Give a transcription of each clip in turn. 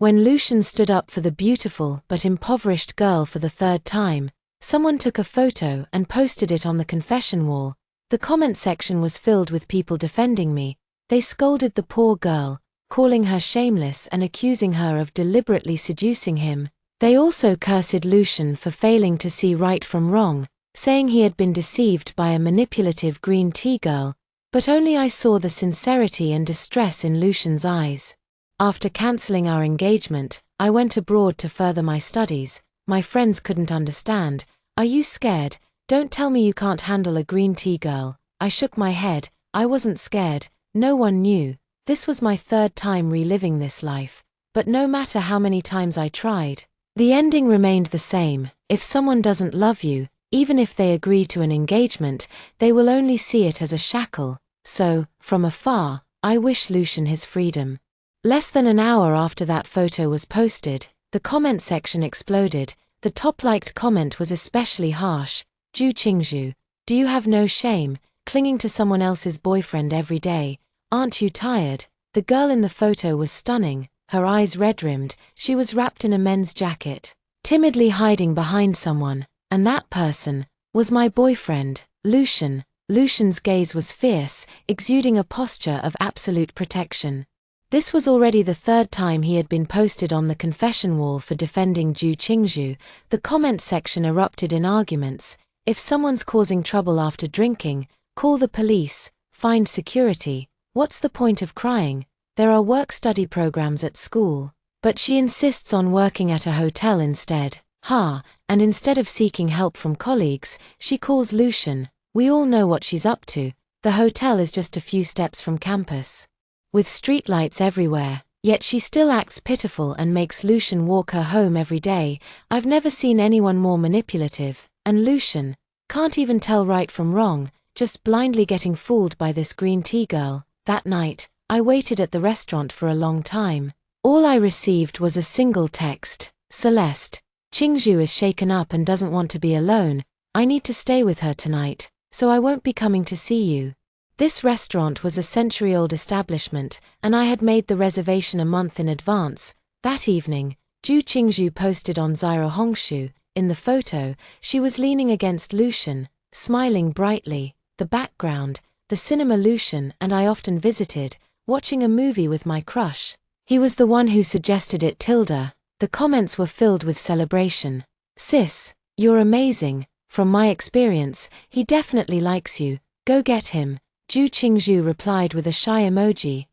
When Lucian stood up for the beautiful but impoverished girl for the third time, someone took a photo and posted it on the confession wall. The comment section was filled with people defending me. They scolded the poor girl, calling her shameless and accusing her of deliberately seducing him. They also cursed Lucian for failing to see right from wrong, saying he had been deceived by a manipulative green tea girl, but only I saw the sincerity and distress in Lucian's eyes. After cancelling our engagement, I went abroad to further my studies. My friends couldn't understand. Are you scared? Don't tell me you can't handle a green tea girl. I shook my head. I wasn't scared. No one knew. This was my third time reliving this life. But no matter how many times I tried, the ending remained the same. If someone doesn't love you, even if they agree to an engagement, they will only see it as a shackle. So, from afar, I wish Lucian his freedom. Less than an hour after that photo was posted, the comment section exploded. The top liked comment was especially harsh. Ju Qingzhu, do you have no shame, clinging to someone else's boyfriend every day? Aren't you tired? The girl in the photo was stunning, her eyes red-rimmed. She was wrapped in a men's jacket, timidly hiding behind someone, and that person was my boyfriend, Lucian. Lucian's gaze was fierce, exuding a posture of absolute protection. This was already the third time he had been posted on the confession wall for defending Ju Qingzhu. The comment section erupted in arguments. If someone's causing trouble after drinking, call the police, find security. What's the point of crying? There are work-study programs at school. But she insists on working at a hotel instead. And instead of seeking help from colleagues, she calls Lucian. We all know what she's up to. The hotel is just a few steps from campus, with streetlights everywhere, yet she still acts pitiful and makes Lucian walk her home every day. I've never seen anyone more manipulative, and Lucian can't even tell right from wrong, just blindly getting fooled by this green tea girl. That night, I waited at the restaurant for a long time. All I received was a single text. Celeste, Qingzhu is shaken up and doesn't want to be alone. I need to stay with her tonight, so I won't be coming to see you. This restaurant was a century-old establishment, and I had made the reservation a month in advance. That evening, Ju Qingzhu posted on Ziro Hongshu. In the photo, she was leaning against Lucian, smiling brightly. The background, the cinema Lucian and I often visited, watching a movie with my crush. He was the one who suggested it. The comments were filled with celebration. Sis, you're amazing. From my experience, he definitely likes you. Go get him. Ju Qingzhu replied with a shy emoji,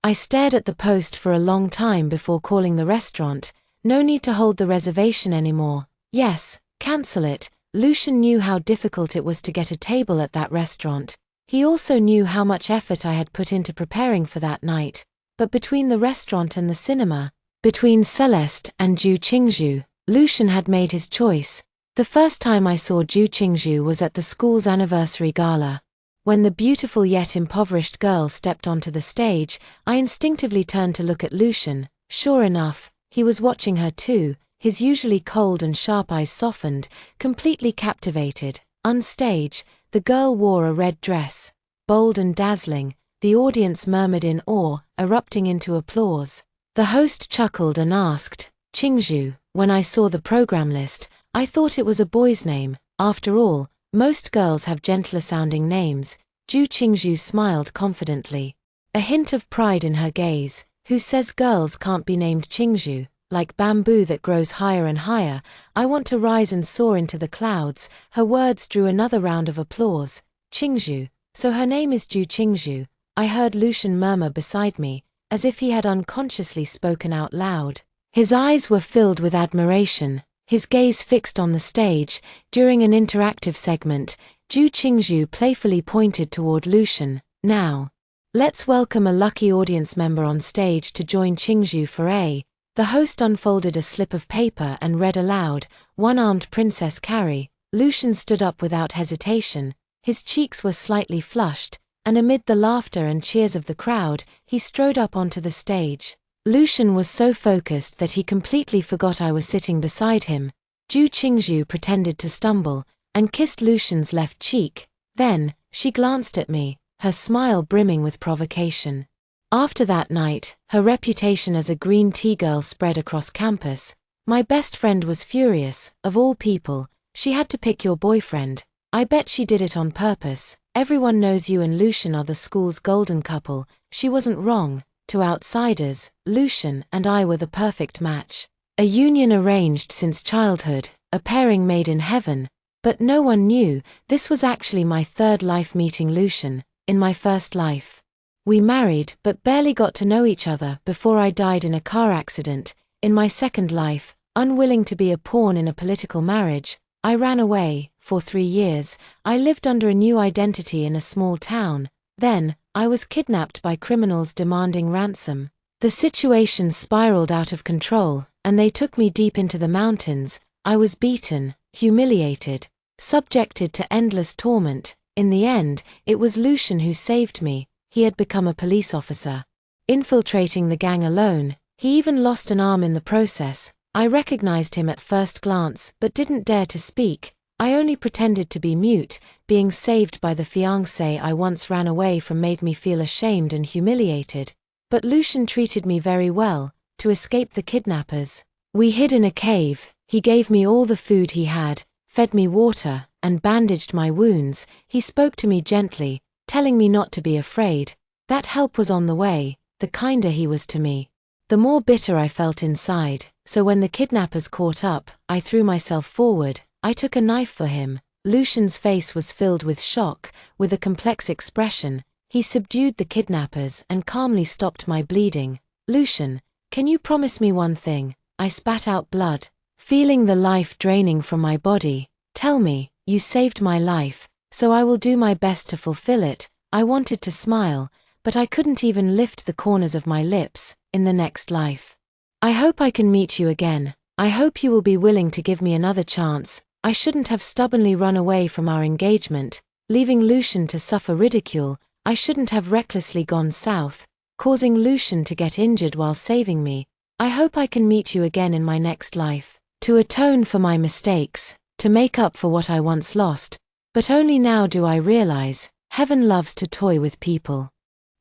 I stared at the post for a long time before calling the restaurant. No need to hold the reservation anymore. Yes, cancel it. Lucian knew how difficult it was to get a table at that restaurant. He also knew how much effort I had put into preparing for that night. But between the restaurant and the cinema, between Celeste and Ju Qingzhu, Lucian had made his choice. The first time I saw Ju Qingzhu was at the school's anniversary gala. When the beautiful yet impoverished girl stepped onto the stage, I instinctively turned to look at Lucian. Sure enough, he was watching her too, his usually cold and sharp eyes softened, completely captivated. On stage, the girl wore a red dress, bold and dazzling. The audience murmured in awe, erupting into applause. The host chuckled and asked, Qingzhu. When I saw the program list, I thought it was a boy's name. After all, most girls have gentler-sounding names. Ju Qingzhu smiled confidently, a hint of pride in her gaze. Who says girls can't be named Qingzhu? Like bamboo that grows higher and higher, I want to rise and soar into the clouds. Her words drew another round of applause. Qingzhu, so her name is Ju Qingzhu, I heard Lucian murmur beside me, as if he had unconsciously spoken out loud. His eyes were filled with admiration, his gaze fixed on the stage. During an interactive segment, Ju Qingzhu playfully pointed toward Lucian. Now, let's welcome a lucky audience member on stage to join Qingzhu for a... The host unfolded a slip of paper and read aloud, One-Armed Princess Carrie. Lucian stood up without hesitation. His cheeks were slightly flushed, and amid the laughter and cheers of the crowd, he strode up onto the stage. Lucian was so focused that he completely forgot I was sitting beside him. Ju Qingzhu pretended to stumble, and kissed Lucian's left cheek. Then, she glanced at me, her smile brimming with provocation. After that night, her reputation as a green tea girl spread across campus. My best friend was furious. Of all people, she had to pick your boyfriend. I bet she did it on purpose. Everyone knows you and Lucian are the school's golden couple. She wasn't wrong. To outsiders, Lucian and I were the perfect match. A union arranged since childhood, a pairing made in heaven. But no one knew, this was actually my third life meeting Lucian, in my first life. We married but barely got to know each other before I died in a car accident. In my second life, unwilling to be a pawn in a political marriage, I ran away. For 3 years, I lived under a new identity in a small town. Then, I was kidnapped by criminals demanding ransom. The situation spiraled out of control, and they took me deep into the mountains. I was beaten, humiliated, subjected to endless torment. In the end, it was Lucian who saved me. He had become a police officer, infiltrating the gang alone. He even lost an arm in the process. I recognized him at first glance but didn't dare to speak. I only pretended to be mute. Being saved by the fiancé I once ran away from made me feel ashamed and humiliated. But Lucian treated me very well. To escape the kidnappers, we hid in a cave. He gave me all the food he had, fed me water, and bandaged my wounds. He spoke to me gently, telling me not to be afraid. That help was on the way. The kinder he was to me, the more bitter I felt inside. So when the kidnappers caught up, I threw myself forward. I took a knife for him. Lucian's face was filled with shock, with a complex expression. He subdued the kidnappers and calmly stopped my bleeding. Lucian, can you promise me one thing? I spat out blood, feeling the life draining from my body. Tell me, you saved my life, so I will do my best to fulfill it. I wanted to smile, but I couldn't even lift the corners of my lips. In the next life, I hope I can meet you again. I hope you will be willing to give me another chance. I shouldn't have stubbornly run away from our engagement, leaving Lucian to suffer ridicule. I shouldn't have recklessly gone south, causing Lucian to get injured while saving me. I hope I can meet you again in my next life, to atone for my mistakes, to make up for what I once lost. But only now do I realize, heaven loves to toy with people.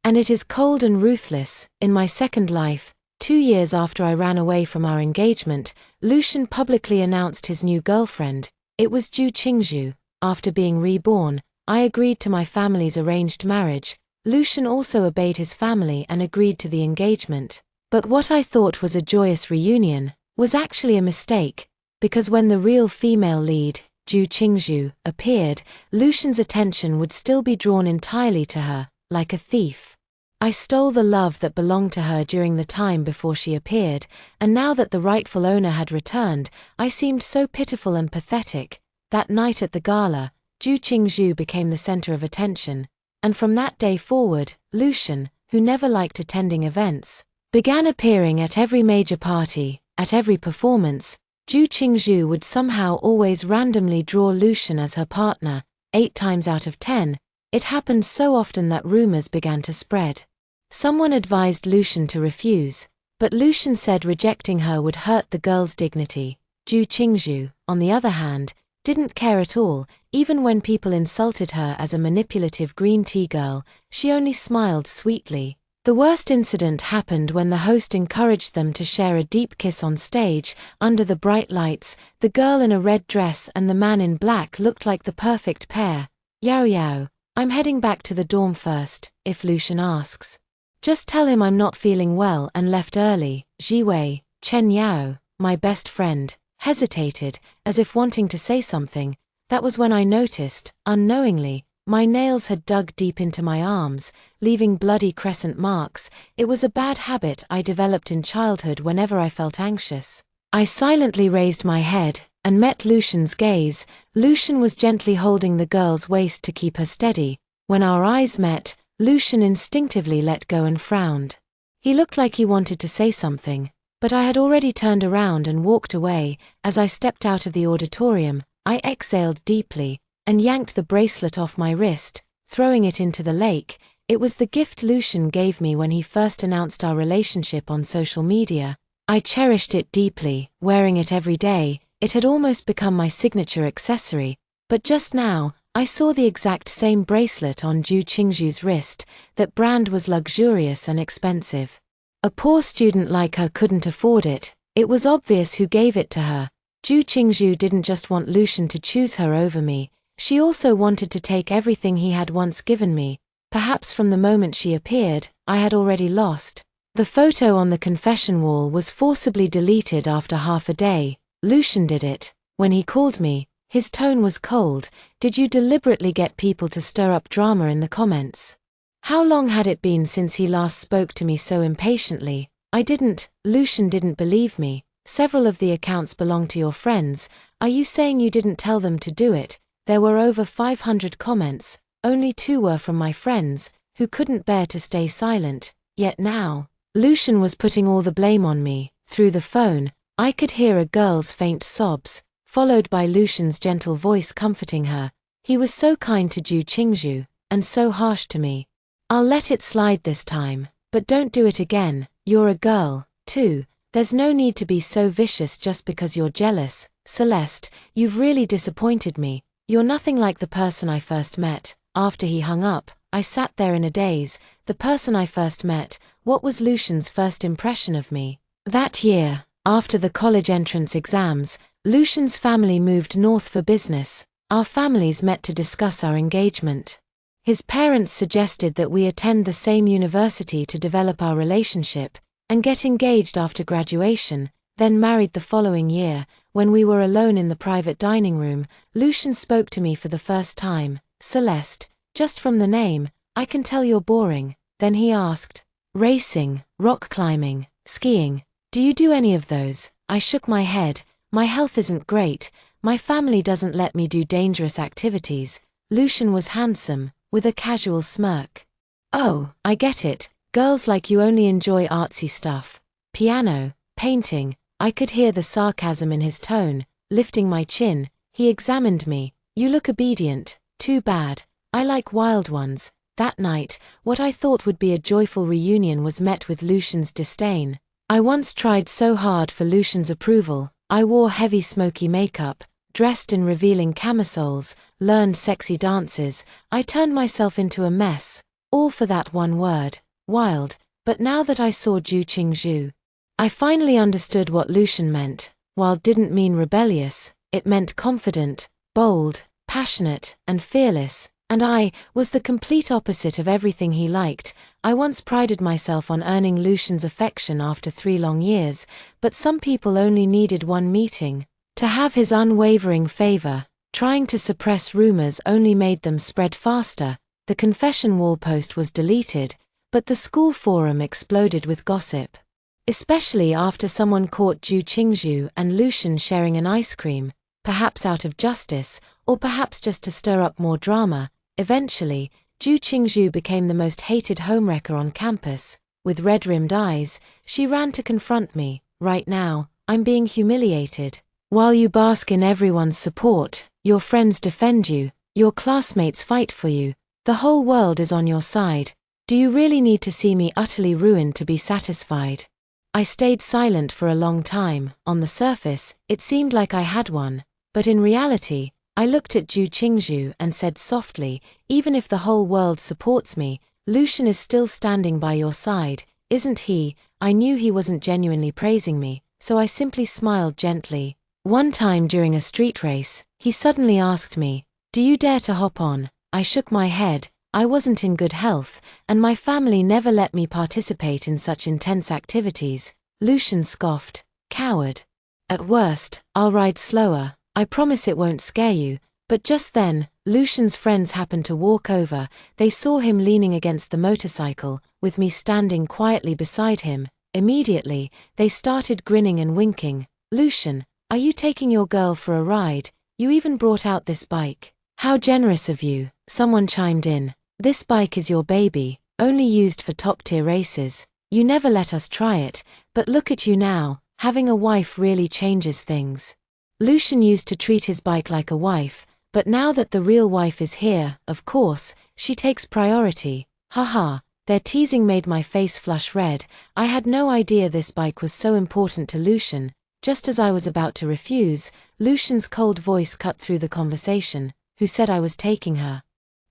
And it is cold and ruthless. In my second life, 2 years after I ran away from our engagement, Lucian publicly announced his new girlfriend. It was Ju Qingzhu. After being reborn, I agreed to my family's arranged marriage. Lucian also obeyed his family and agreed to the engagement. But what I thought was a joyous reunion was actually a mistake, because when the real female lead, Ju Qingzhu, appeared, Lucian's attention would still be drawn entirely to her, like a thief. I stole the love that belonged to her during the time before she appeared, and now that the rightful owner had returned, I seemed so pitiful and pathetic. That night at the gala, Ju Qingzhu became the center of attention, and from that day forward, Lucian, who never liked attending events, began appearing at every major party. At every performance, Ju Qingzhu would somehow always randomly draw Lucian as her partner. 8 times out of 10, it happened so often that rumors began to spread. Someone advised Lucian to refuse, but Lucian said rejecting her would hurt the girl's dignity. Ju Qingzhu, on the other hand, didn't care at all. Even when people insulted her as a manipulative green tea girl, she only smiled sweetly. The worst incident happened when the host encouraged them to share a deep kiss on stage. Under the bright lights, the girl in a red dress and the man in black looked like the perfect pair. Yao Yao, I'm heading back to the dorm first. If Lucian asks, just tell him I'm not feeling well and left early. Jiwei, Chen Yao, my best friend, hesitated, as if wanting to say something. That was when I noticed, unknowingly, my nails had dug deep into my arms, leaving bloody crescent marks. It was a bad habit I developed in childhood whenever I felt anxious. I silently raised my head and met Lucian's gaze. Lucian was gently holding the girl's waist to keep her steady. When our eyes met, Lucian instinctively let go and frowned. He looked like he wanted to say something, but I had already turned around and walked away. As I stepped out of the auditorium, I exhaled deeply and yanked the bracelet off my wrist, throwing it into the lake. It was the gift Lucian gave me when he first announced our relationship on social media. I cherished it deeply, wearing it every day. It had almost become my signature accessory. But just now, I saw the exact same bracelet on Ju Qingzhu's wrist. That brand was luxurious and expensive. A poor student like her couldn't afford it. It was obvious who gave it to her. Ju Qingzhu didn't just want Lucian to choose her over me, she also wanted to take everything he had once given me. Perhaps from the moment she appeared, I had already lost. The photo on the confession wall was forcibly deleted after half a day. Lucian did it. When he called me, his tone was cold. Did you deliberately get people to stir up drama in the comments? How long had it been since he last spoke to me so impatiently? I didn't. Lucian didn't believe me. Several of the accounts belong to your friends. Are you saying you didn't tell them to do it? There were over 500 comments. Only 2 were from my friends, who couldn't bear to stay silent. Yet now, Lucian was putting all the blame on me. Through the phone, I could hear a girl's faint sobs, followed by Lucian's gentle voice comforting her. He was so kind to Ju Qingzhu, and so harsh to me. I'll let it slide this time, but don't do it again. You're a girl, too. There's no need to be so vicious just because you're jealous. Celeste, you've really disappointed me. You're nothing like the person I first met. After he hung up, I sat there in a daze. The person I first met, what was Lucian's first impression of me? That year, after the college entrance exams, Lucian's family moved north for business. Our families met to discuss our engagement. His parents suggested that we attend the same university to develop our relationship, and get engaged after graduation, then married the following year. When we were alone in the private dining room, Lucian spoke to me for the first time. Celeste, just from the name, I can tell you're boring. Then he asked, racing, rock climbing, skiing, do you do any of those? I shook my head. My health isn't great. My family doesn't let me do dangerous activities. Lucian was handsome, with a casual smirk. Oh, I get it. Girls like you only enjoy artsy stuff. Piano, painting. I could hear the sarcasm in his tone. Lifting my chin, he examined me. You look obedient. Too bad. I like wild ones. That night, what I thought would be a joyful reunion was met with Lucian's disdain. I once tried so hard for Lucian's approval. I wore heavy smoky makeup, dressed in revealing camisoles, learned sexy dances. I turned myself into a mess. All for that one word. Wild. But now that I saw Ju Qingzhu, I finally understood what Lucian meant. Wild didn't mean rebellious, it meant confident, bold, passionate, and fearless, and I was the complete opposite of everything he liked. I once prided myself on earning Lucian's affection after 3 long years, but some people only needed one meeting to have his unwavering favor. Trying to suppress rumors only made them spread faster. The confession wall post was deleted, but the school forum exploded with gossip. Especially after someone caught Ju Qingzhu and Lucian sharing an ice cream, perhaps out of justice, or perhaps just to stir up more drama. Eventually, Ju Qingzhu became the most hated homewrecker on campus. With red-rimmed eyes, she ran to confront me. Right now, I'm being humiliated. While you bask in everyone's support, your friends defend you, your classmates fight for you, the whole world is on your side. Do you really need to see me utterly ruined to be satisfied? I stayed silent for a long time. On the surface, it seemed like I had won, but in reality, I looked at Ju Qingzhu and said softly, even if the whole world supports me, Lucian is still standing by your side, isn't he? I knew he wasn't genuinely praising me, so I simply smiled gently. One time during a street race, he suddenly asked me, "Do you dare to hop on?" I shook my head. I wasn't in good health, and my family never let me participate in such intense activities. Lucian scoffed, "Coward. At worst, I'll ride slower. I promise it won't scare you." But just then, Lucian's friends happened to walk over. They saw him leaning against the motorcycle, with me standing quietly beside him. Immediately, they started grinning and winking. "Lucian, are you taking your girl for a ride? You even brought out this bike. How generous of you," someone chimed in. "This bike is your baby, only used for top-tier races. You never let us try it, but look at you now. Having a wife really changes things." Lucian used to treat his bike like a wife, but now that the real wife is here, of course, she takes priority. Haha, their teasing made my face flush red. I had no idea this bike was so important to Lucian. Just as I was about to refuse, Lucian's cold voice cut through the conversation. who said I was taking her.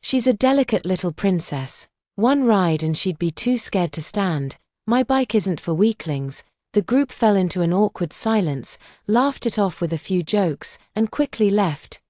She's a delicate little princess. One ride and she'd be too scared to stand. My bike isn't for weaklings. The group fell into an awkward silence, laughed it off with a few jokes, and quickly left.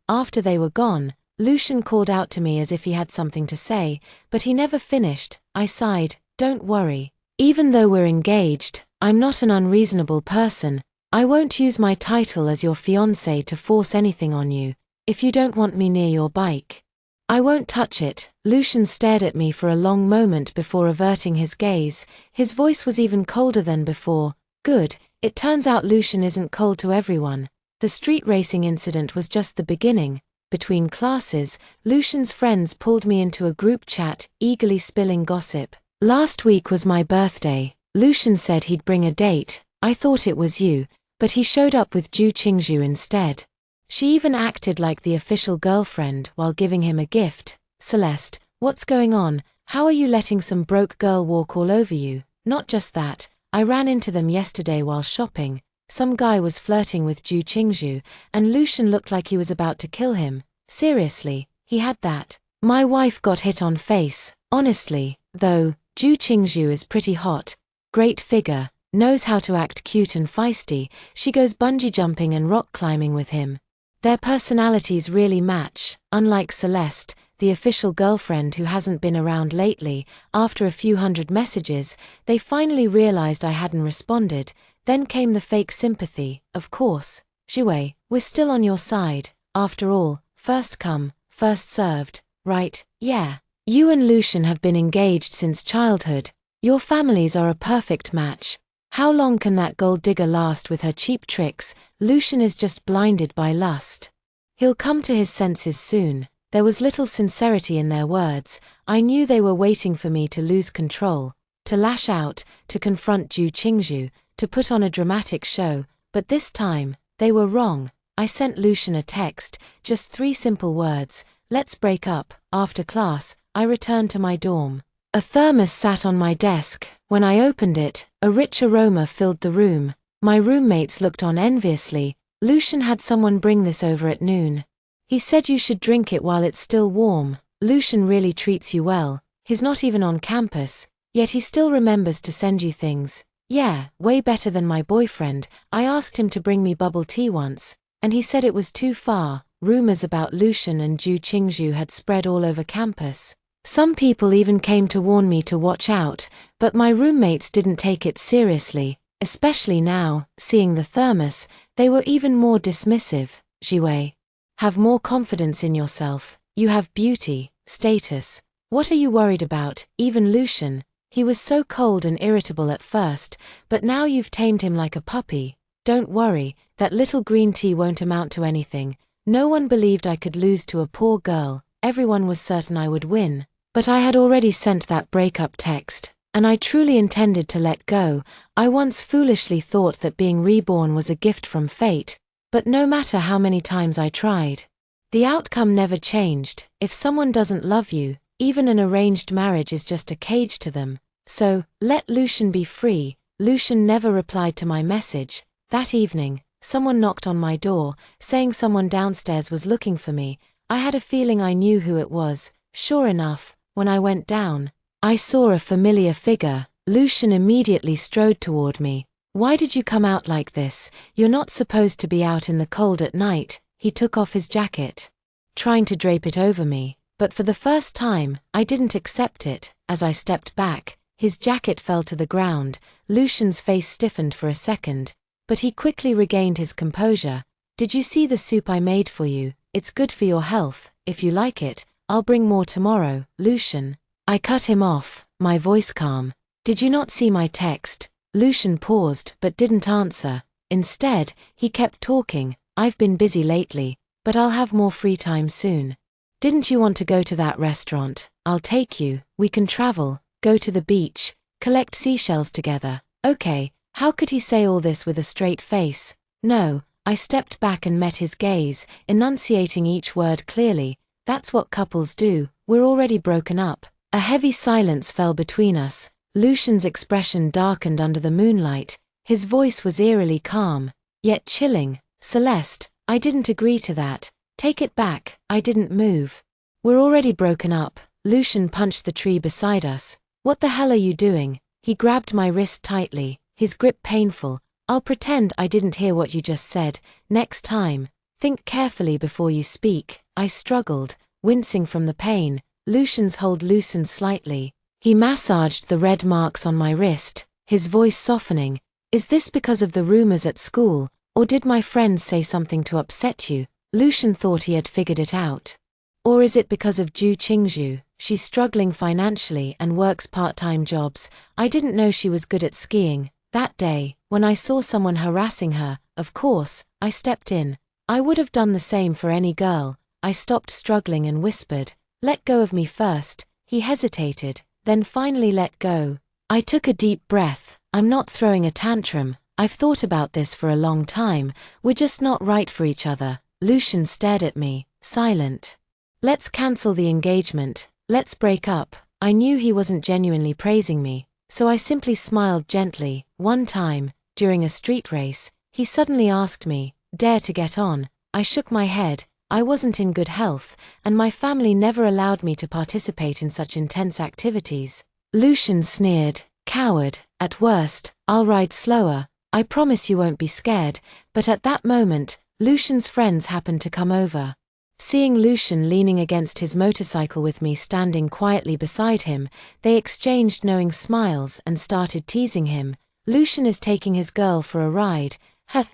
After they were gone, Lucian called out to me as if he had something to say, but he never finished. I sighed. Don't worry. Even though we're engaged, I'm not an unreasonable person. I won't use my title as your fiancé to force anything on you. If you don't want me near your bike, I won't touch it. Lucian stared at me for a long moment before averting his gaze. His voice was even colder than before. Good. It turns out Lucian isn't cold to everyone. The street racing incident was just the beginning. Between classes, Lucian's friends pulled me into a group chat, eagerly spilling gossip. Last week was my birthday. Lucian said he'd bring a date. I thought it was you, but he showed up with Ju Qingzhu instead. She even acted like the official girlfriend while giving him a gift. Celeste, what's going on? How are you letting some broke girl walk all over you? Not just that, I ran into them yesterday while shopping. Some guy was flirting with Ju Qingzhu, and Lucian looked like he was about to kill him. Seriously, he had that. My wife got hit on face. Honestly, though, Ju Qingzhu is pretty hot. Great figure, knows how to act cute and feisty. She goes bungee jumping and rock climbing with him. Their personalities really match. Unlike Celeste, the official girlfriend who hasn't been around lately, after a few hundred messages, they finally realized I hadn't responded. Then came the fake sympathy. Of course, Zhiwei, we're still on your side. After all, first come, first served, right? Yeah. You and Lucian have been engaged since childhood. Your families are a perfect match. How long can that gold digger last with her cheap tricks? Lucian is just blinded by lust. He'll come to his senses soon. There was little sincerity in their words. I knew they were waiting for me to lose control, to lash out, to confront Ju Qingzhu, to put on a dramatic show, but this time, they were wrong. I sent Lucian a text, just 3 simple words: let's break up. After class, I returned to my dorm. A thermos sat on my desk. When I opened it, a rich aroma filled the room. My roommates looked on enviously. Lucian had someone bring this over at noon. He said you should drink it while it's still warm. Lucian really treats you well. He's not even on campus, yet he still remembers to send you things. Yeah, way better than my boyfriend. I asked him to bring me bubble tea once, and he said it was too far. Rumors about Lucian and Ju Qingzhu had spread all over campus. Some people even came to warn me to watch out, but my roommates didn't take it seriously, especially now, seeing the thermos, they were even more dismissive. Zhiwei, have more confidence in yourself. You have beauty, status. What are you worried about? Even Lucian, he was so cold and irritable at first, but now you've tamed him like a puppy. Don't worry, that little green tea won't amount to anything. No one believed I could lose to a poor girl. Everyone was certain I would win. But I had already sent that breakup text, and I truly intended to let go. I once foolishly thought that being reborn was a gift from fate, but no matter how many times I tried, the outcome never changed. If someone doesn't love you, even an arranged marriage is just a cage to them. So, let Lucian be free. Lucian never replied to my message. That evening, someone knocked on my door, saying someone downstairs was looking for me. I had a feeling I knew who it was. Sure enough, when I went down, I saw a familiar figure. Lucian immediately strode toward me. Why did you come out like this? You're not supposed to be out in the cold at night. He took off his jacket, trying to drape it over me, but for the first time, I didn't accept it. As I stepped back, his jacket fell to the ground. Lucian's face stiffened for a second, but he quickly regained his composure. Did you see the soup I made for you? It's good for your health. If you like it, I'll bring more tomorrow. Lucian. I cut him off, my voice calm. Did you not see my text? Lucian paused but didn't answer. Instead, he kept talking. I've been busy lately, but I'll have more free time soon. Didn't you want to go to that restaurant? I'll take you. We can travel, go to the beach, collect seashells together. Okay. How could he say all this with a straight face? No. I stepped back and met his gaze, enunciating each word clearly. That's what couples do. We're already broken up. A heavy silence fell between us. Lucian's expression darkened under the moonlight. His voice was eerily calm, yet chilling. Celeste, I didn't agree to that. Take it back, I didn't move. We're already broken up. Lucian punched the tree beside us. What the hell are you doing? He grabbed my wrist tightly, his grip painful. I'll pretend I didn't hear what you just said. Next time, think carefully before you speak. I struggled, wincing from the pain. Lucian's hold loosened slightly. He massaged the red marks on my wrist, his voice softening. Is this because of the rumors at school, or did my friends say something to upset you? Lucian thought he had figured it out. Or is it because of Ju Qingzhu? She's struggling financially and works part-time jobs. I didn't know she was good at skiing. That day, when I saw someone harassing her, of course, I stepped in. I would have done the same for any girl. I stopped struggling and whispered, "Let go of me first." He hesitated, then finally let go. I took a deep breath. I'm not throwing a tantrum. I've thought about this for a long time. We're just not right for each other. Lucian stared at me, silent. Let's cancel the engagement. Let's break up. I knew he wasn't genuinely praising me, so I simply smiled gently. One time, during a street race, he suddenly asked me, "Dare to get on?" I shook my head. I wasn't in good health, and my family never allowed me to participate in such intense activities. Lucian sneered, "Coward, at worst, I'll ride slower. I promise you won't be scared." But at that moment, Lucian's friends happened to come over. Seeing Lucian leaning against his motorcycle with me standing quietly beside him, they exchanged knowing smiles and started teasing him. "Lucian is taking his girl for a ride.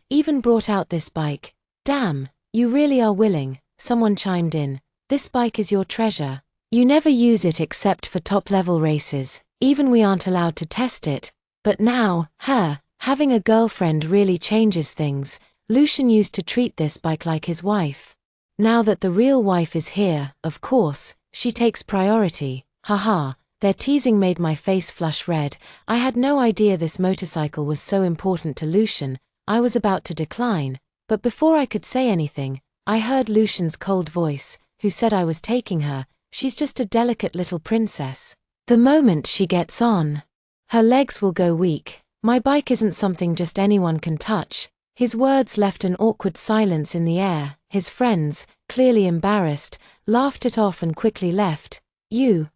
Even brought out this bike. Damn, you really are willing," someone chimed in. "This bike is your treasure. You never use it except for top-level races. Even we aren't allowed to test it. But now, having a girlfriend really changes things. Lucian used to treat this bike like his wife. Now that the real wife is here, of course, she takes priority. Haha." Their teasing made my face flush red. I had no idea this motorcycle was so important to Lucian. I was about to decline, but before I could say anything, I heard Lucian's cold voice, who said I was taking her. "She's just a delicate little princess. The moment she gets on, her legs will go weak. My bike isn't something just anyone can touch." His words left an awkward silence in the air. His friends, clearly embarrassed, laughed it off and quickly left.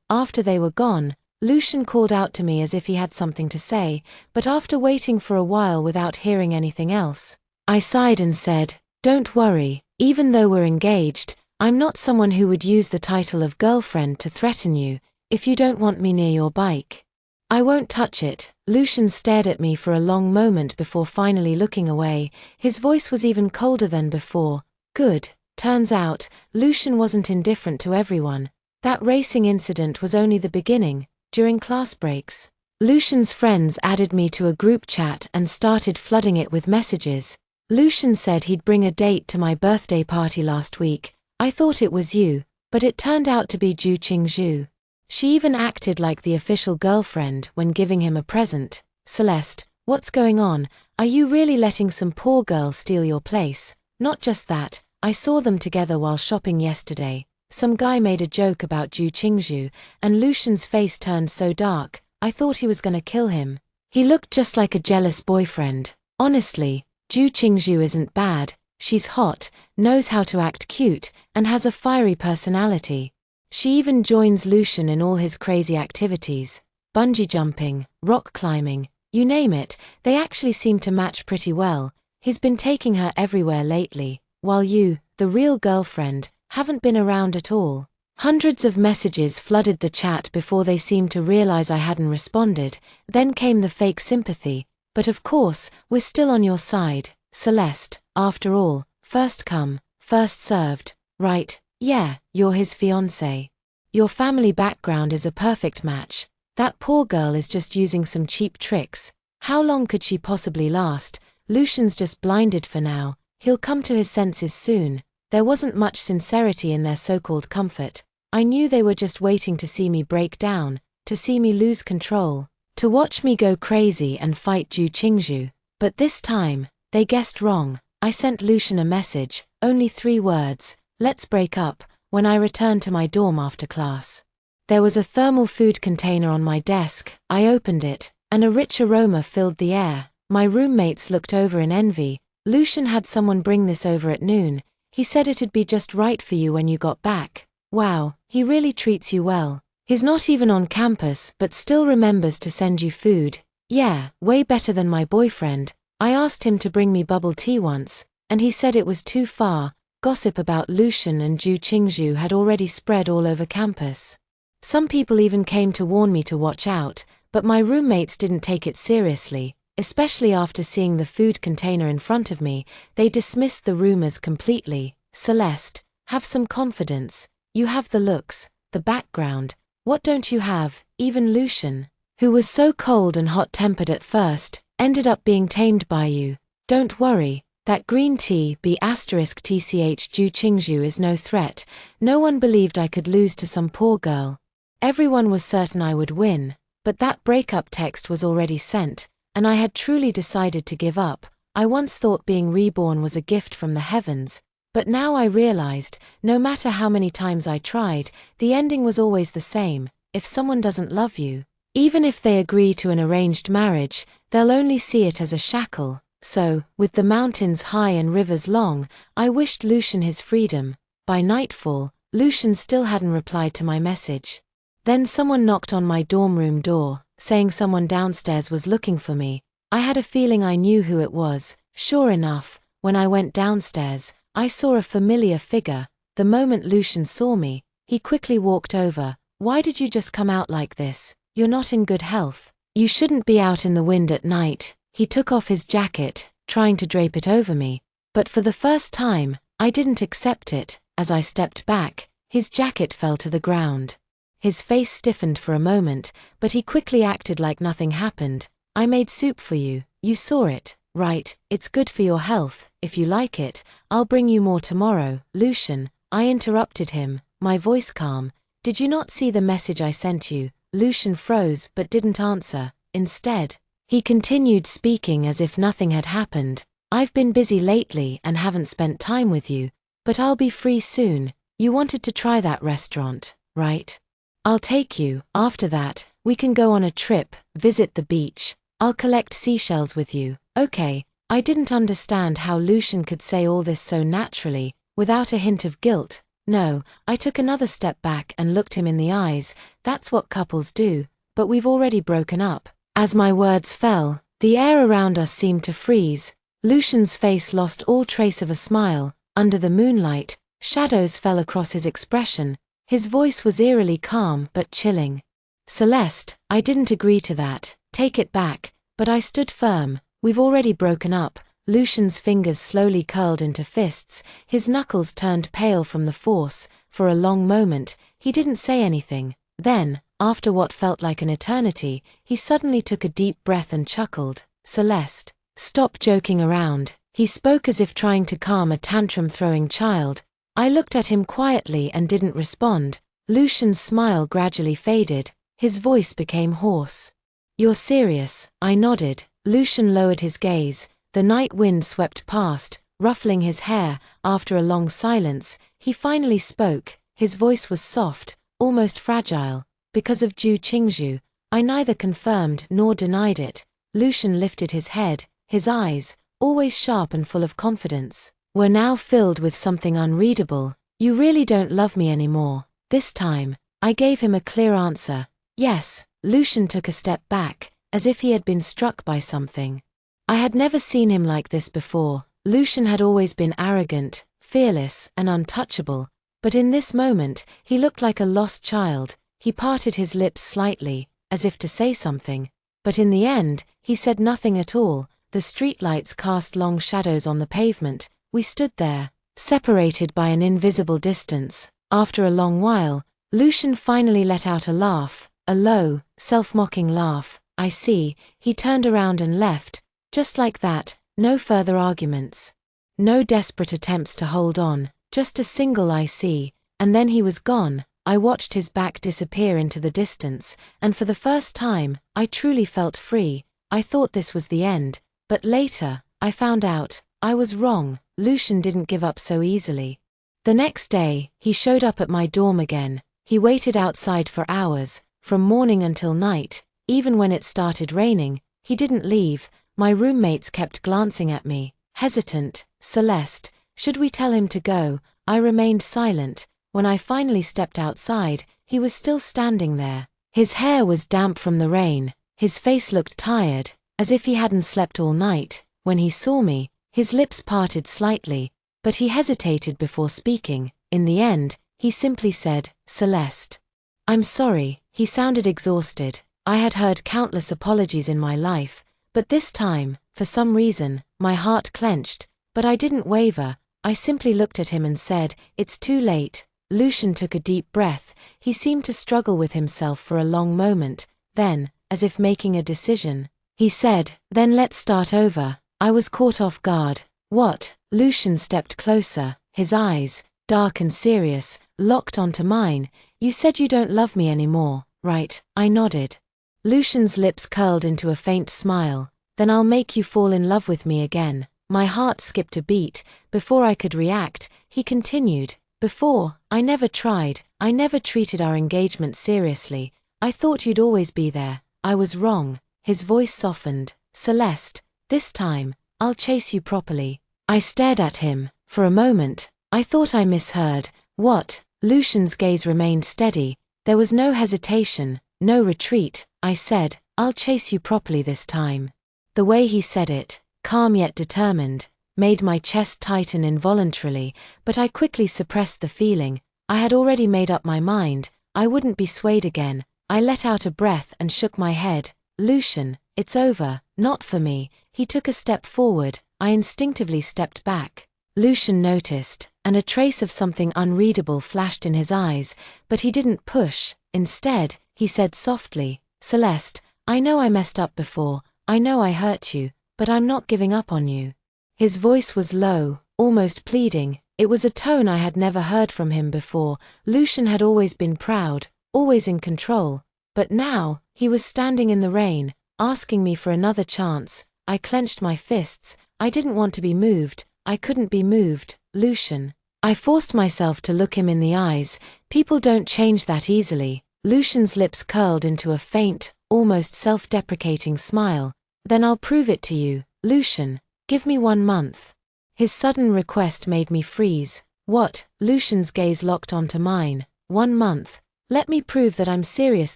After they were gone, Lucian called out to me as if he had something to say, but after waiting for a while without hearing anything else, I sighed and said, "Don't worry, even though we're engaged, I'm not someone who would use the title of girlfriend to threaten you. If you don't want me near your bike, I won't touch it." Lucian stared at me for a long moment before finally looking away. His voice was even colder than before. Good. Turns out, Lucian wasn't indifferent to everyone. That racing incident was only the beginning. During class breaks, Lucian's friends added me to a group chat and started flooding it with messages. Lucian said he'd bring a date to my birthday party last week. I thought it was you, but it turned out to be Ju Qingzhu. She even acted like the official girlfriend when giving him a present. "Celeste, what's going on? Are you really letting some poor girl steal your place?" "Not just that, I saw them together while shopping yesterday. Some guy made a joke about Ju Qingzhu, and Lucian's face turned so dark, I thought he was gonna kill him. He looked just like a jealous boyfriend. Honestly, Ju Qingzhu isn't bad. She's hot, knows how to act cute, and has a fiery personality. She even joins Lucian in all his crazy activities. Bungee jumping, rock climbing, you name it, they actually seem to match pretty well. He's been taking her everywhere lately, while you, the real girlfriend, haven't been around at all." Hundreds of messages flooded the chat before they seemed to realize I hadn't responded. Then came the fake sympathy. "But of course, we're still on your side, Celeste. After all, first come, first served, right? Yeah, you're his fiancé. Your family background is a perfect match. That poor girl is just using some cheap tricks. How long could she possibly last? Lucian's just blinded for now. He'll come to his senses soon." There wasn't much sincerity in their so-called comfort. I knew they were just waiting to see me break down, to see me lose control, to watch me go crazy and fight Ju Qingzhu. But this time, they guessed wrong. I sent Lucian a message, only 3 words, "Let's break up," when I returned to my dorm after class. There was a thermal food container on my desk. I opened it, and a rich aroma filled the air. My roommates looked over in envy. "Lucian had someone bring this over at noon. He said it'd be just right for you when you got back. Wow, he really treats you well. He's not even on campus but still remembers to send you food. Yeah, way better than my boyfriend. I asked him to bring me bubble tea once, and he said it was too far. Gossip about Lucian and Ju Qingzhu had already spread all over campus. Some people even came to warn me to watch out, but my roommates didn't take it seriously, especially after seeing the food container in front of me. They dismissed the rumors completely. Celeste, have some confidence. You have the looks, the background. What don't you have? Even Lucian, who was so cold and hot-tempered at first, ended up being tamed by you. Don't worry, that green tea B*TCH Ju Qingzhu is no threat. No one believed I could lose to some poor girl. Everyone was certain I would win, but that breakup text was already sent, and I had truly decided to give up. I once thought being reborn was a gift from the heavens, but now I realized, no matter how many times I tried, the ending was always the same. If someone doesn't love you, even if they agree to an arranged marriage, they'll only see it as a shackle. So, with the mountains high and rivers long, I wished Lucian his freedom. By nightfall, Lucian still hadn't replied to my message. Then someone knocked on my dorm room door, saying someone downstairs was looking for me. I had a feeling I knew who it was. Sure enough, when I went downstairs, I saw a familiar figure. The moment Lucian saw me, he quickly walked over. Why did you just come out like this? You're not in good health. You shouldn't be out in the wind at night. He took off his jacket, trying to drape it over me. But for the first time, I didn't accept it. As I stepped back, his jacket fell to the ground. His face stiffened for a moment, but he quickly acted like nothing happened. I made soup for you. You saw it, right? It's good for your health. If you like it, I'll bring you more tomorrow. Lucian, I interrupted him, my voice calm. Did you not see the message I sent you? Lucian froze but didn't answer. Instead, he continued speaking as if nothing had happened. I've been busy lately and haven't spent time with you, but I'll be free soon. You wanted to try that restaurant, right? I'll take you. After that, we can go on a trip, visit the beach. I'll collect seashells with you. Okay. I didn't understand how Lucian could say all this so naturally, without a hint of guilt. No, I took another step back and looked him in the eyes. That's what couples do, but we've already broken up. As my words fell, the air around us seemed to freeze. Lucian's face lost all trace of a smile. Under the moonlight, shadows fell across his expression. His voice was eerily calm but chilling. Celeste, I didn't agree to that. Take it back. But I stood firm. We've already broken up. Lucian's fingers slowly curled into fists. His knuckles turned pale from the force. For a long moment, he didn't say anything. Then, after what felt like an eternity, he suddenly took a deep breath and chuckled. Celeste, stop joking around. He spoke as if trying to calm a tantrum-throwing child. I looked at him quietly and didn't respond. Lucian's smile gradually faded. His voice became hoarse. You're serious? I nodded. Lucian lowered his gaze. The night wind swept past, ruffling his hair. After a long silence, he finally spoke. His voice was soft, almost fragile. Because of Ju Qingzhu, I neither confirmed nor denied it. Lucian lifted his head. His eyes, always sharp and full of confidence, were now filled with something unreadable. You really don't love me anymore. This time, I gave him a clear answer. Yes. Lucian took a step back, as if he had been struck by something. I had never seen him like this before. Lucian had always been arrogant, fearless, and untouchable, but in this moment, he looked like a lost child. He parted his lips slightly, as if to say something, but in the end, he said nothing at all. The streetlights cast long shadows on the pavement. We stood there, separated by an invisible distance. After a long while, Lucian finally let out a laugh. A low, self-mocking laugh. I see. He turned around and left. Just like that, no further arguments. No desperate attempts to hold on, just a single I see, and then he was gone. I watched his back disappear into the distance, and for the first time, I truly felt free. I thought this was the end, but later, I found out, I was wrong. Lucian didn't give up so easily. The next day, he showed up at my dorm again. He waited outside for hours. From morning until night, even when it started raining, he didn't leave. My roommates kept glancing at me, hesitant. Celeste, Should we tell him to go? I remained silent. When I finally stepped outside, he was still standing there. His hair was damp from the rain. His face looked tired, as if he hadn't slept all night. When he saw me, his lips parted slightly, but he hesitated before speaking. In the end, he simply said, "Celeste, I'm sorry." He sounded exhausted. I had heard countless apologies in my life, but this time, for some reason, my heart clenched, but I didn't waver. I simply looked at him and said, "It's too late." Lucian took a deep breath. He seemed to struggle with himself for a long moment. Then, as if making a decision, he said, "Then let's start over." I was caught off guard. "What?" Lucian stepped closer, his eyes, dark and serious, locked onto mine. "You said you don't love me anymore, right?" I nodded. Lucian's lips curled into a faint smile. "Then I'll make you fall in love with me again." My heart skipped a beat. Before I could react, he continued, "Before, I never tried. I never treated our engagement seriously. I thought you'd always be there. I was wrong." His voice softened. "Celeste, this time, I'll chase you properly." I stared at him. For a moment, I thought I misheard. "What?" Lucian's gaze remained steady. There was no hesitation, no retreat. I said, "I'll chase you properly this time." The way he said it, calm yet determined, made my chest tighten involuntarily, but I quickly suppressed the feeling. I had already made up my mind. I wouldn't be swayed again. I let out a breath and shook my head. "Lucian, it's over, not for me." He took a step forward. I instinctively stepped back. Lucian noticed, and a trace of something unreadable flashed in his eyes, but he didn't push. Instead, he said softly, "Celeste, I know I messed up before. I know I hurt you, but I'm not giving up on you." His voice was low, almost pleading. It was a tone I had never heard from him before. Lucian had always been proud, always in control. But now, he was standing in the rain, asking me for another chance. I clenched my fists. I didn't want to be moved. I couldn't be moved. "Lucian." I forced myself to look him in the eyes. People don't change that easily. Lucian's lips curled into a faint, almost self-deprecating smile. "Then I'll prove it to you, Lucian. Give me 1 month." His sudden request made me freeze. "What?" Lucian's gaze locked onto mine. 1 month. Let me prove that I'm serious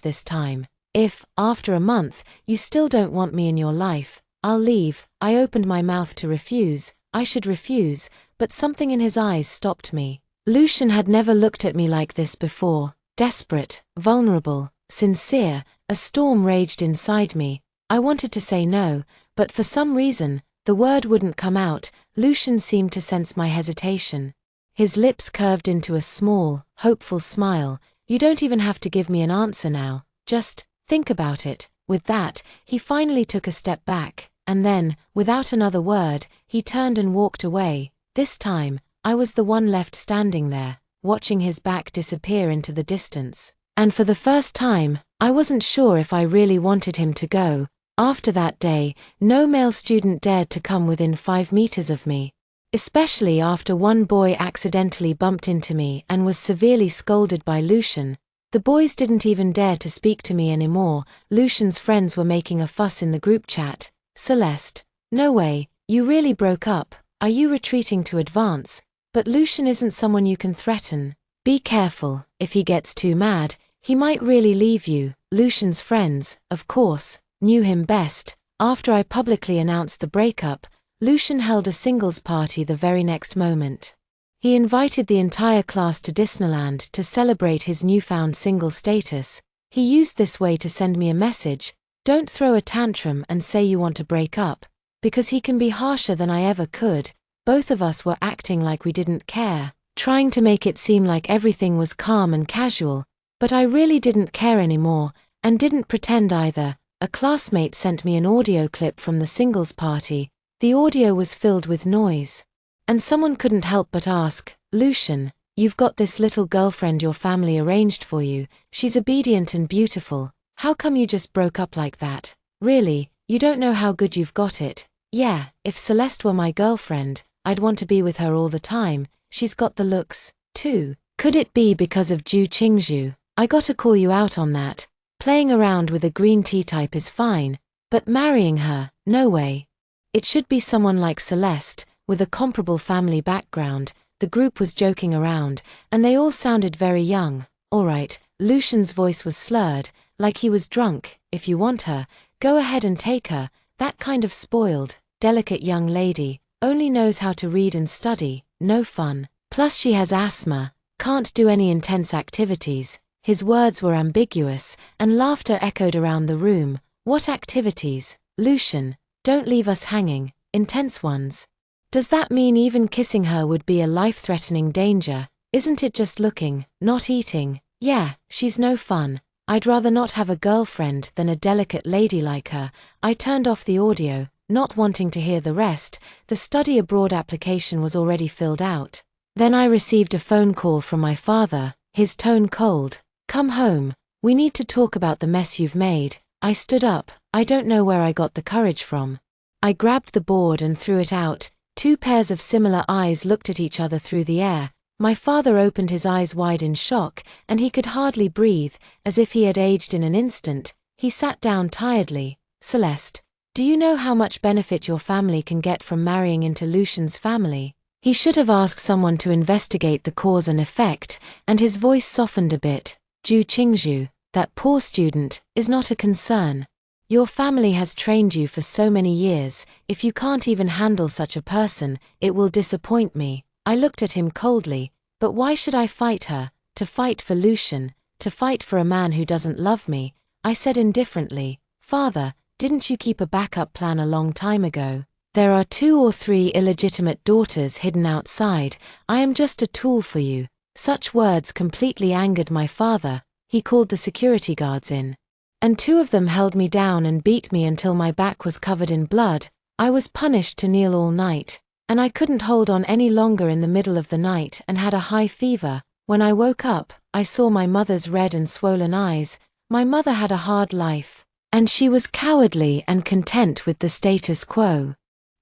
this time. If, after a month, you still don't want me in your life, I'll leave." I opened my mouth to refuse. I should refuse, but something in his eyes stopped me. Lucian had never looked at me like this before. Desperate, vulnerable, sincere. A storm raged inside me. I wanted to say no, but for some reason, the word wouldn't come out. Lucian seemed to sense my hesitation. His lips curved into a small, hopeful smile. "You don't even have to give me an answer now. Just think about it." With that, he finally took a step back, and then, without another word, he turned and walked away. This time, I was the one left standing there, watching his back disappear into the distance. And for the first time, I wasn't sure if I really wanted him to go. After that day, no male student dared to come within 5 meters of me. Especially after one boy accidentally bumped into me and was severely scolded by Lucian. The boys didn't even dare to speak to me anymore. Lucian's friends were making a fuss in the group chat. "Celeste, no way, you really broke up. Are you retreating to advance? But Lucian isn't someone you can threaten. Be careful, if he gets too mad, he might really leave you." Lucian's friends, of course, knew him best. After I publicly announced the breakup, Lucian held a singles party the very next moment. He invited the entire class to Disneyland to celebrate his newfound single status. He used this way to send me a message: "Don't throw a tantrum and say you want to break up, because he can be harsher than I ever could." Both of us were acting like we didn't care, trying to make it seem like everything was calm and casual, but I really didn't care anymore, and didn't pretend either. A classmate sent me an audio clip from the singles party. The audio was filled with noise. And someone couldn't help but ask, "Lucian, you've got this little girlfriend your family arranged for you. She's obedient and beautiful. How come you just broke up like that? Really, you don't know how good you've got it." Yeah, if Celeste were my girlfriend, I'd want to be with her all the time. She's got the looks, too. Could it be because of Ju Qingzhu? I gotta call you out on that. Playing around with a green tea type is fine, but marrying her, no way. It should be someone like Celeste, with a comparable family background. The group was joking around, and they all sounded very young. Alright, Lucian's voice was slurred, like he was drunk. If you want her, go ahead and take her. That kind of spoiled, delicate young lady, only knows how to read and study, no fun. Plus she has asthma, can't do any intense activities. His words were ambiguous, and laughter echoed around the room. What activities, Lucian? Don't leave us hanging, intense ones. Does that mean even kissing her would be a life-threatening danger? Isn't it just looking, not eating? Yeah, she's no fun. I'd rather not have a girlfriend than a delicate lady like her. I turned off the audio, not wanting to hear the rest. The study abroad application was already filled out. Then I received a phone call from my father, his tone cold. Come home. We need to talk about the mess you've made. I stood up. I don't know where I got the courage from. I grabbed the board and threw it out. Two pairs of similar eyes looked at each other through the air. My father opened his eyes wide in shock, and he could hardly breathe, as if he had aged in an instant. He sat down tiredly. Celeste, do you know how much benefit your family can get from marrying into Lucian's family? He should have asked someone to investigate the cause and effect, and his voice softened a bit. Ju Qingzhu, that poor student, is not a concern. Your family has trained you for so many years. If you can't even handle such a person, it will disappoint me. I looked at him coldly. But why should I fight her? To fight for Lucian? To fight for a man who doesn't love me? I said indifferently, Father, didn't you keep a backup plan a long time ago? There are 2 or 3 illegitimate daughters hidden outside. I am just a tool for you. Such words completely angered my father. He called the security guards in. And 2 of them held me down and beat me until my back was covered in blood. I was punished to kneel all night. And I couldn't hold on any longer in the middle of the night and had a high fever. When I woke up, I saw my mother's red and swollen eyes. My mother had a hard life, and she was cowardly and content with the status quo.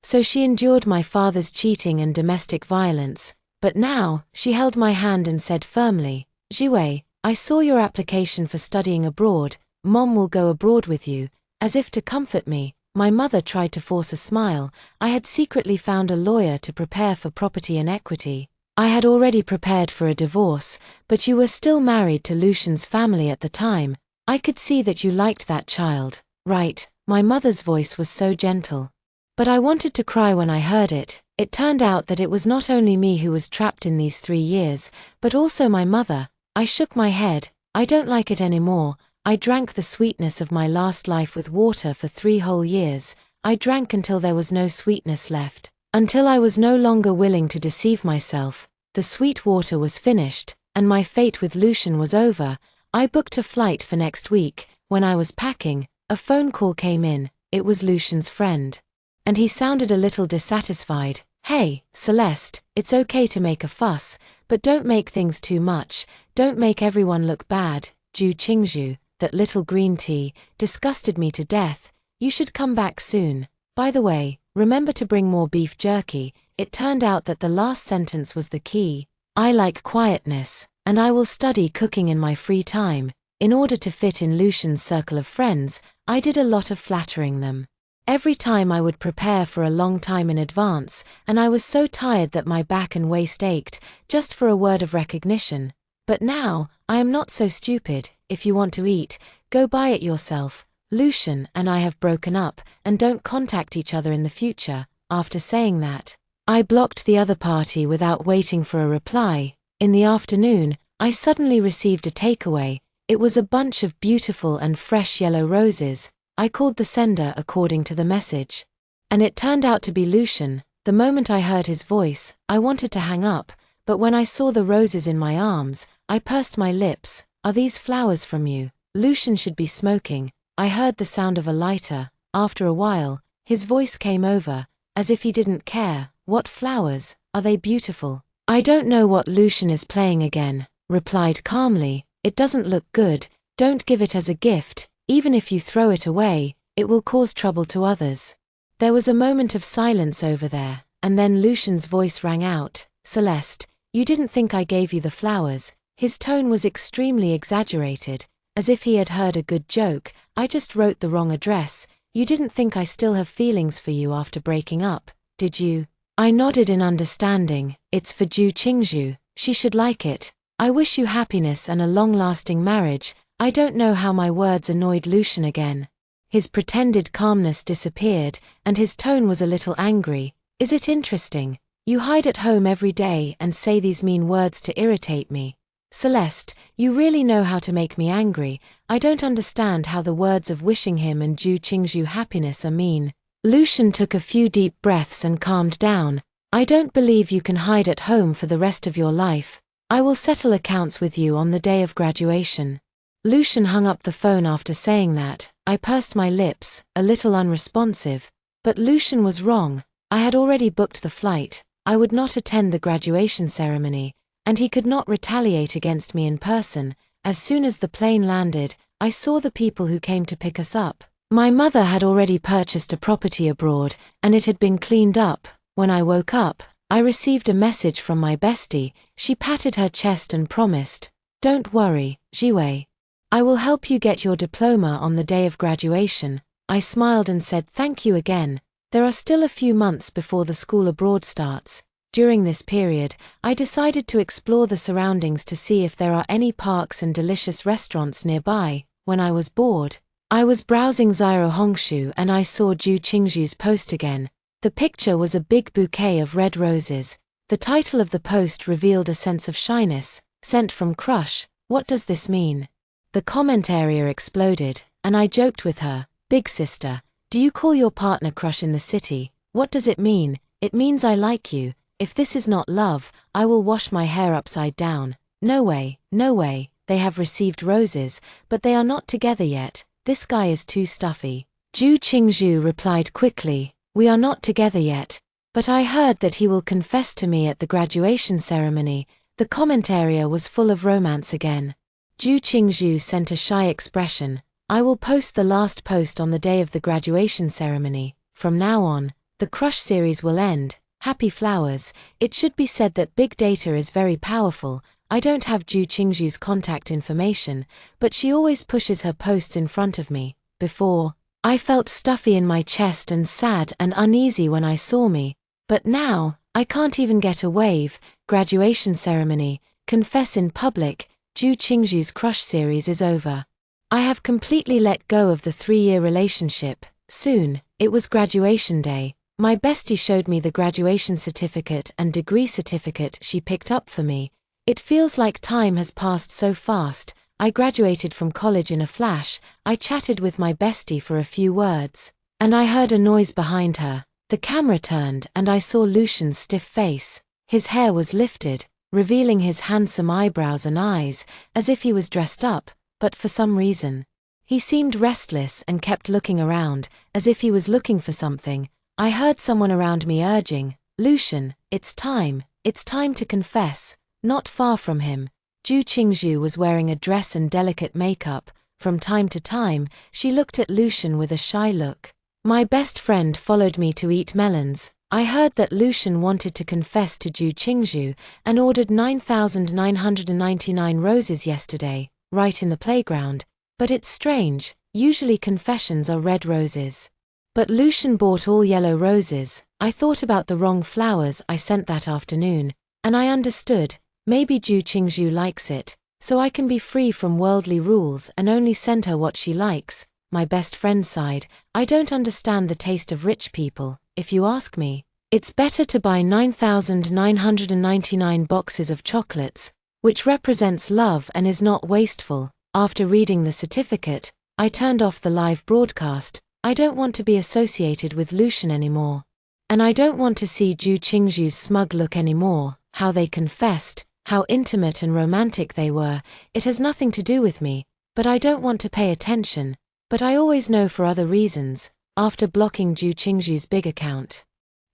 So she endured my father's cheating and domestic violence. But now, she held my hand and said firmly, Jiwei, I saw your application for studying abroad. Mom will go abroad with you. As if to comfort me, my mother tried to force a smile. I had secretly found a lawyer to prepare for property and equity. I had already prepared for a divorce, but you were still married to Lucian's family at the time. I could see that you liked that child, right? My mother's voice was so gentle. But I wanted to cry when I heard it. It turned out that it was not only me who was trapped in these 3 years, but also my mother. I shook my head. I don't like it anymore. I drank the sweetness of my last life with water for 3 whole years. I drank until there was no sweetness left, until I was no longer willing to deceive myself. The sweet water was finished, and my fate with Lucian was over. I booked a flight for next week. When I was packing, a phone call came in. It was Lucian's friend. And he sounded a little dissatisfied. Hey, Celeste, it's okay to make a fuss, but don't make things too much. Don't make everyone look bad. Ju Qingzhu, that little green tea, disgusted me to death. You should come back soon. By the way, remember to bring more beef jerky. It turned out that the last sentence was the key. I like quietness, and I will study cooking in my free time. In order to fit in Lucian's circle of friends, I did a lot of flattering them. Every time I would prepare for a long time in advance, and I was so tired that my back and waist ached, just for a word of recognition. But now, I am not so stupid. If you want to eat, go buy it yourself. Lucian and I have broken up, and don't contact each other in the future. After saying that, I blocked the other party without waiting for a reply. In the afternoon, I suddenly received a takeaway. It was a bunch of beautiful and fresh yellow roses. I called the sender according to the message. And it turned out to be Lucian. The moment I heard his voice, I wanted to hang up, but when I saw the roses in my arms, I pursed my lips. Are these flowers from you? Lucian should be smoking. I heard the sound of a lighter. After a while, his voice came over, as if he didn't care. What flowers? Are they beautiful? I don't know what Lucian is playing again, replied calmly. It doesn't look good. Don't give it as a gift. Even if you throw it away, it will cause trouble to others. There was a moment of silence over there, and then Lucian's voice rang out. Celeste, you didn't think I gave you the flowers. His tone was extremely exaggerated, as if he had heard a good joke. I just wrote the wrong address. You didn't think I still have feelings for you after breaking up, did you? I nodded in understanding. It's for Ju Qingzhu, she should like it. I wish you happiness and a long-lasting marriage. I don't know how my words annoyed Lucian again. His pretended calmness disappeared, and his tone was a little angry. Is it interesting? You hide at home every day and say these mean words to irritate me. Celeste, you really know how to make me angry. I don't understand how the words of wishing him and Ju Qingzhu happiness are mean. Lucian took a few deep breaths and calmed down. I don't believe you can hide at home for the rest of your life. I will settle accounts with you on the day of graduation. Lucian hung up the phone after saying that. I pursed my lips, a little unresponsive. But Lucian was wrong. I had already booked the flight. I would not attend the graduation ceremony, and he could not retaliate against me in person. As soon as the plane landed, I saw the people who came to pick us up. My mother had already purchased a property abroad, and it had been cleaned up. When I woke up, I received a message from my bestie. She patted her chest and promised, "Don't worry, Jiwei. I will help you get your diploma on the day of graduation." I smiled and said thank you again. There are still a few months before the school abroad starts. During this period, I decided to explore the surroundings to see if there are any parks and delicious restaurants nearby. When I was bored, I was browsing Zairo Hongshu and I saw Ju Qingzhu's post again. The picture was a big bouquet of red roses. The title of the post revealed a sense of shyness. Sent from crush. What does this mean? The comment area exploded, and I joked with her. Big sister, do you call your partner crush in the city? What does it mean? It means I like you. If this is not love, I will wash my hair upside down. No way, no way. They have received roses, but they are not together yet. This guy is too stuffy. Ju Qingzhu replied quickly, "We are not together yet, but I heard that he will confess to me at the graduation ceremony." The comment area was full of romance again. Ju Qingzhu sent a shy expression. "I will post the last post on the day of the graduation ceremony. From now on, the crush series will end. Happy flowers." It should be said that big data is very powerful. I don't have Ju Qingzhu's contact information, but she always pushes her posts in front of me. Before, I felt stuffy in my chest and sad and uneasy when I saw me. But now, I can't even get a wave. Graduation ceremony, confess in public, Ju Qingzhu's crush series is over. I have completely let go of the 3-year relationship. Soon, it was graduation day. My bestie showed me the graduation certificate and degree certificate she picked up for me. It feels like time has passed so fast. I graduated from college in a flash. I chatted with my bestie for a few words, and I heard a noise behind her. The camera turned and I saw Lucian's stiff face. His hair was lifted, revealing his handsome eyebrows and eyes, as if he was dressed up, but for some reason, he seemed restless and kept looking around, as if he was looking for something. I heard someone around me urging, "Lucian, it's time to confess." Not far from him, Ju Qingzhu was wearing a dress and delicate makeup. From time to time, she looked at Lucian with a shy look. My best friend followed me to eat melons. I heard that Lucian wanted to confess to Ju Qingzhu and ordered 9,999 roses yesterday, right in the playground. But it's strange, usually confessions are red roses. But Lucian bought all yellow roses. I thought about the wrong flowers I sent that afternoon, and I understood. Maybe Ju Qingzhu likes it, so I can be free from worldly rules and only send her what she likes. My best friend sighed. I don't understand the taste of rich people, if you ask me. It's better to buy 9,999 boxes of chocolates, which represents love and is not wasteful. After reading the certificate, I turned off the live broadcast. I don't want to be associated with Lucian anymore. And I don't want to see Ju Qingzhu's smug look anymore. How they confessed, how intimate and romantic they were. It has nothing to do with me, but I don't want to pay attention. But I always know for other reasons. After blocking Ju Qingzhu's big account,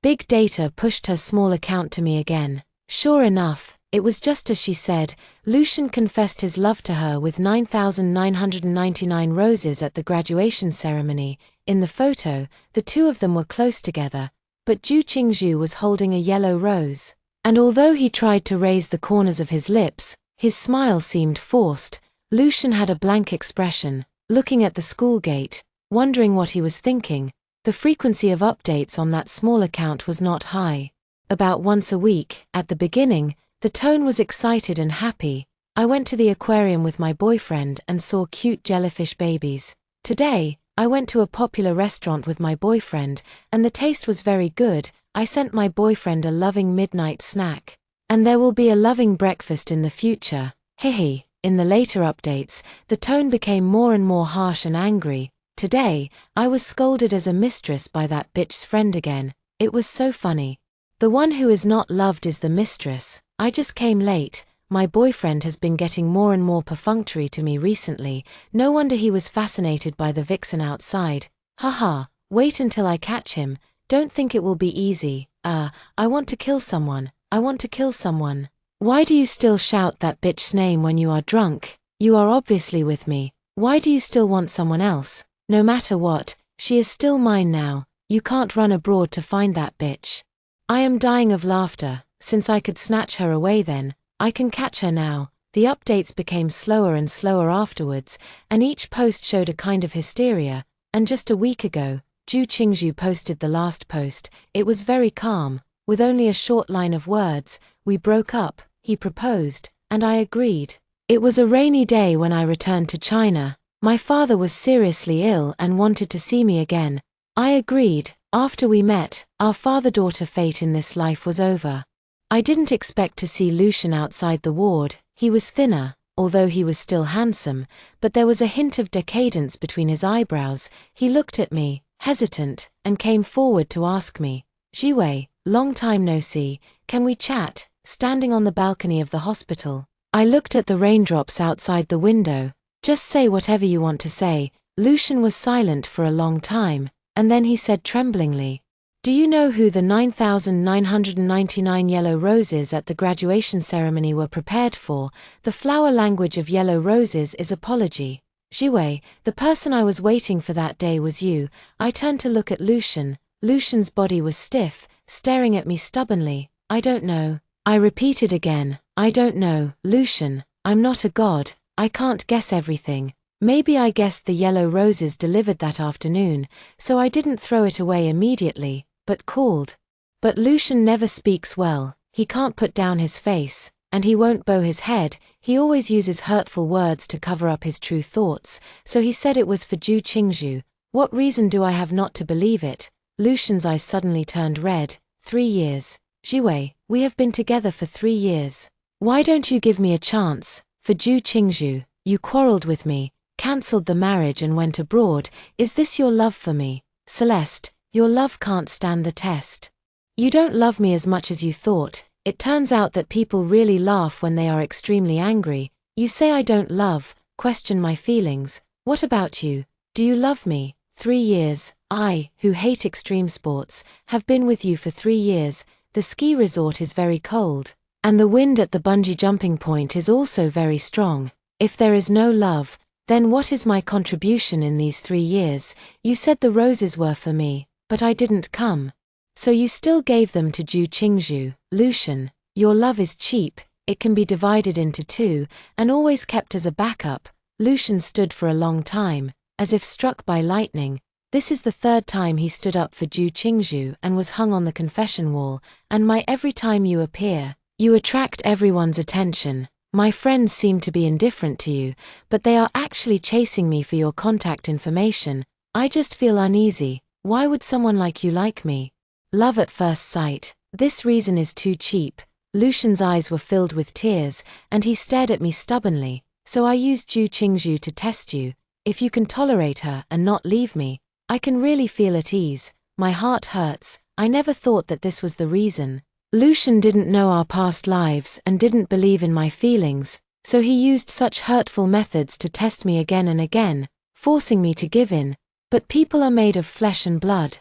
big data pushed her small account to me again. Sure enough, it was just as she said. Lucian confessed his love to her with 9,999 roses at the graduation ceremony. In the photo, the two of them were close together, but Ju Qingzhu was holding a yellow rose. And although he tried to raise the corners of his lips, his smile seemed forced. Lucian had a blank expression, looking at the school gate, wondering what he was thinking. The frequency of updates on that small account was not high. about once a week. At the beginning, the tone was excited and happy. I went to the aquarium with my boyfriend and saw cute jellyfish babies. Today, I went to a popular restaurant with my boyfriend, and the taste was very good. I sent my boyfriend a loving midnight snack. And there will be a loving breakfast in the future. Hehe. In the later updates, the tone became more and more harsh and angry. Today, I was scolded as a mistress by that bitch's friend again. It was so funny. The one who is not loved is the mistress. I just came late. My boyfriend has been getting more and more perfunctory to me recently. No wonder he was fascinated by the vixen outside. Haha, wait until I catch him. Don't think it will be easy. I want to kill someone. I want to kill someone. Why do you still shout that bitch's name when you are drunk? You are obviously with me. Why do you still want someone else? No matter what, she is still mine now. You can't run abroad to find that bitch. I am dying of laughter. Since I could snatch her away then, I can catch her now. The updates became slower and slower afterwards, and each post showed a kind of hysteria. And just a week ago, Ju Qingzhu posted the last post. It was very calm, with only a short line of words. We broke up, he proposed, and I agreed. It was a rainy day when I returned to China. My father was seriously ill and wanted to see me again. I agreed. After we met, our father-daughter fate in this life was over. I didn't expect to see Lucian outside the ward. He was thinner, although he was still handsome, but there was a hint of decadence between his eyebrows. He looked at me, hesitant, and came forward to ask me, "Jiwei, long time no see, can we chat?" Standing on the balcony of the hospital, I looked at the raindrops outside the window. "Just say whatever you want to say." Lucian was silent for a long time, and then he said tremblingly, "Do you know who the 9,999 yellow roses at the graduation ceremony were prepared for? The flower language of yellow roses is apology. Jiwei, the person I was waiting for that day was you." I turned to look at Lucian. Lucian's body was stiff, staring at me stubbornly. "I don't know." I repeated again, "I don't know, Lucian. I'm not a god. I can't guess everything. Maybe I guessed the yellow roses delivered that afternoon, so I didn't throw it away immediately, but called." But Lucian never speaks well. He can't put down his face, and he won't bow his head. He always uses hurtful words to cover up his true thoughts, so he said it was for Ju Qingzhu. What reason do I have not to believe it? Lucian's eyes suddenly turned red. 3 years. Jiwei, we have been together for 3 years. Why don't you give me a chance? For Ju Qingzhu, you quarreled with me, cancelled the marriage and went abroad. Is this your love for me? Celeste, your love can't stand the test. You don't love me as much as you thought. It turns out that people really laugh when they are extremely angry. You say I don't love, question my feelings. What about you? Do you love me? 3 years. I, who hate extreme sports, have been with you for 3 years. The ski resort is very cold, and the wind at the bungee jumping point is also very strong. If there is no love, then what is my contribution in these 3 years? You said the roses were for me, but I didn't come. So you still gave them to Ju Qingzhu. Lucian, your love is cheap. It can be divided into 2, and always kept as a backup. Lucian stood for a long time, as if struck by lightning. This is the 3rd time he stood up for Ju Qingzhu and was hung on the confession wall. And every time you appear, you attract everyone's attention. My friends seem to be indifferent to you, but they are actually chasing me for your contact information. I just feel uneasy. Why would someone like you like me? Love at first sight. This reason is too cheap. Lucian's eyes were filled with tears, and he stared at me stubbornly. So I used Ju Qingzhu to test you. If you can tolerate her and not leave me, I can really feel at ease. My heart hurts. I never thought that this was the reason. Lucian didn't know our past lives and didn't believe in my feelings, so he used such hurtful methods to test me again and again, forcing me to give in. But people are made of flesh and blood.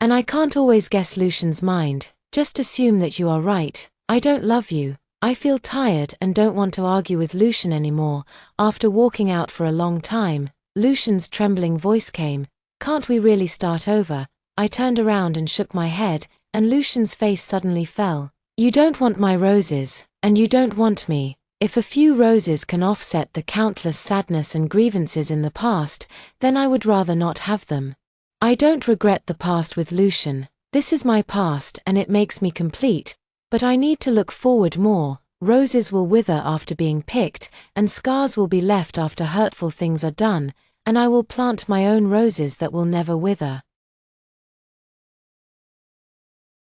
And I can't always guess Lucian's mind. Just assume that you are right. I don't love you. I feel tired and don't want to argue with Lucian anymore. After walking out for a long time, Lucian's trembling voice came. Can't we really start over? I turned around and shook my head, and Lucian's face suddenly fell. You don't want my roses, and you don't want me. If a few roses can offset the countless sadness and grievances in the past, then I would rather not have them. I don't regret the past with Lucian. This is my past and it makes me complete, but I need to look forward more. Roses will wither after being picked, and scars will be left after hurtful things are done, and I will plant my own roses that will never wither.